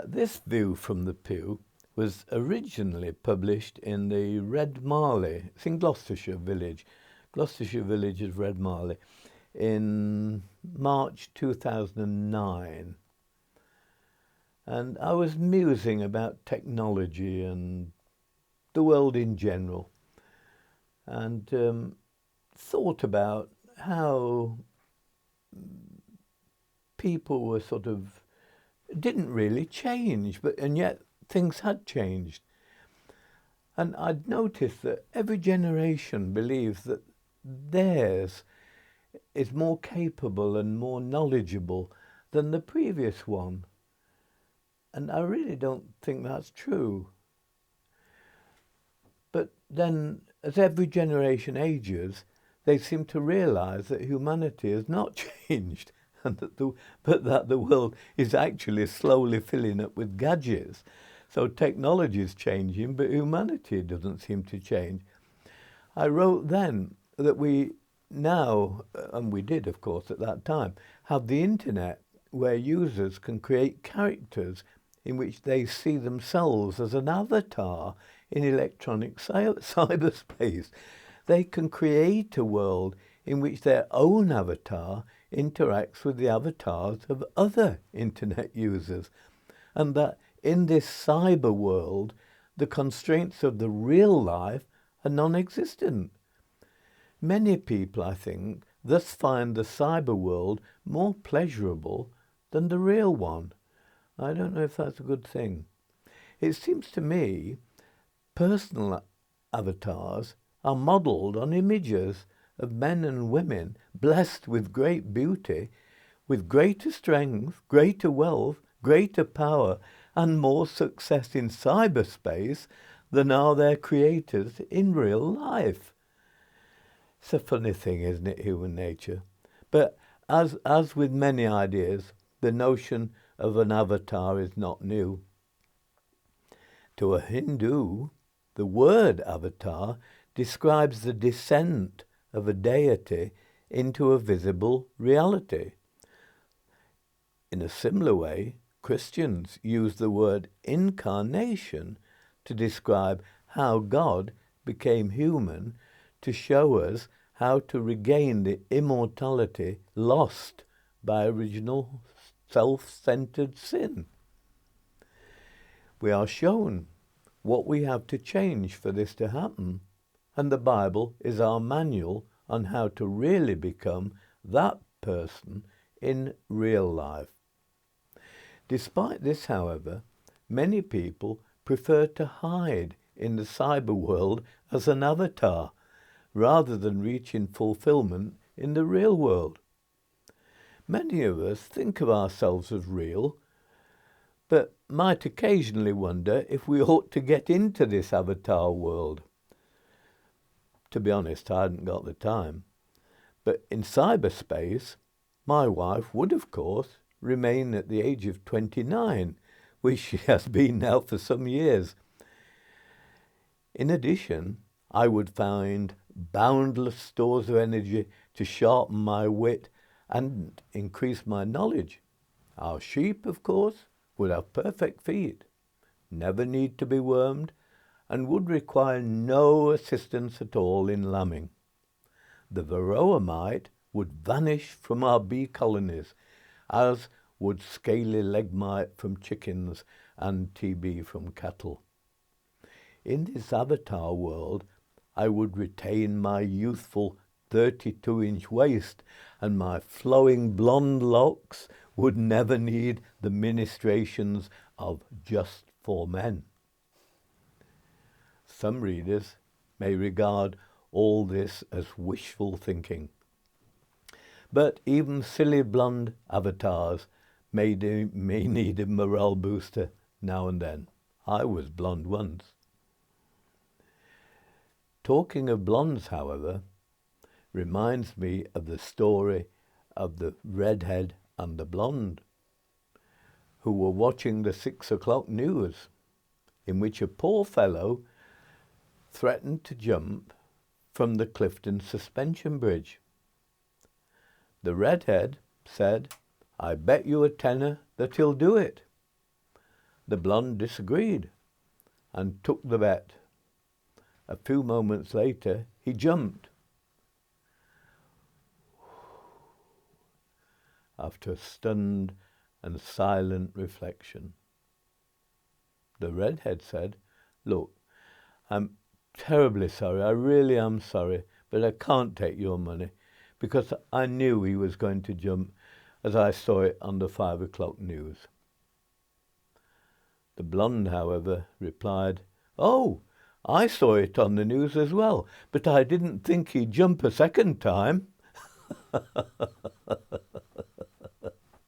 This view from the pew was originally published in the Red Marley, it's in Gloucestershire Village of Red Marley, in March 2009. And I was musing about technology and the world in general, and thought about how people were sort of didn't really change, and yet things had changed. And I'd noticed that every generation believes that theirs is more capable and more knowledgeable than the previous one. And I really don't think that's true. But then, as every generation ages, they seem to realise that humanity has not changed, and that the world is actually slowly filling up with gadgets. So technology is changing, but humanity doesn't seem to change. I wrote then that we now, and we did of course at that time, have the internet where users can create characters in which they see themselves as an avatar in electronic cyberspace. They can create a world in which their own avatar interacts with the avatars of other internet users, and that in this cyber world, the constraints of the real life are non-existent. Many people, I think, thus find the cyber world more pleasurable than the real one. I don't know if that's a good thing. It seems to me personal avatars are modelled on images of men and women blessed with great beauty, with greater strength, greater wealth, greater power, and more success in cyberspace than are their creators in real life. It's a funny thing, isn't it, human nature? But as with many ideas, the notion of an avatar is not new. To a Hindu, the word avatar describes the descent of a deity into a visible reality. In a similar way, Christians use the word incarnation to describe how God became human to show us how to regain the immortality lost by original self-centered sin. We are shown what we have to change for this to happen, and the Bible is our manual on how to really become that person in real life. Despite this, however, many people prefer to hide in the cyber world as an avatar, rather than reaching fulfillment in the real world. Many of us think of ourselves as real, but might occasionally wonder if we ought to get into this avatar world. To be honest, I hadn't got the time. But in cyberspace, my wife would, of course, remain at the age of 29, which she has been now for some years. In addition, I would find boundless stores of energy to sharpen my wit and increase my knowledge. Our sheep, of course, would have perfect feet, never need to be wormed, and would require no assistance at all in lambing. The varroa mite would vanish from our bee colonies, as would scaly leg mite from chickens and TB from cattle. In this avatar world, I would retain my youthful 32-inch waist, and my flowing blonde locks would never need the ministrations of just for men. Some readers may regard all this as wishful thinking. But even silly blonde avatars may need a morale booster now and then. I was blonde once. Talking of blondes, however, reminds me of the story of the redhead and the blonde, who were watching the 6 o'clock news, in which a poor fellow threatened to jump from the Clifton suspension bridge. The redhead said, "I bet you a tenner that he'll do it." The blonde disagreed and took the bet. A few moments later, he jumped. After a stunned and silent reflection, the redhead said, "Look, I'm terribly sorry, I really am sorry, but I can't take your money because I knew he was going to jump as I saw it on the 5 o'clock news." The blonde, however, replied, "Oh, I saw it on the news as well, but I didn't think he'd jump a second time."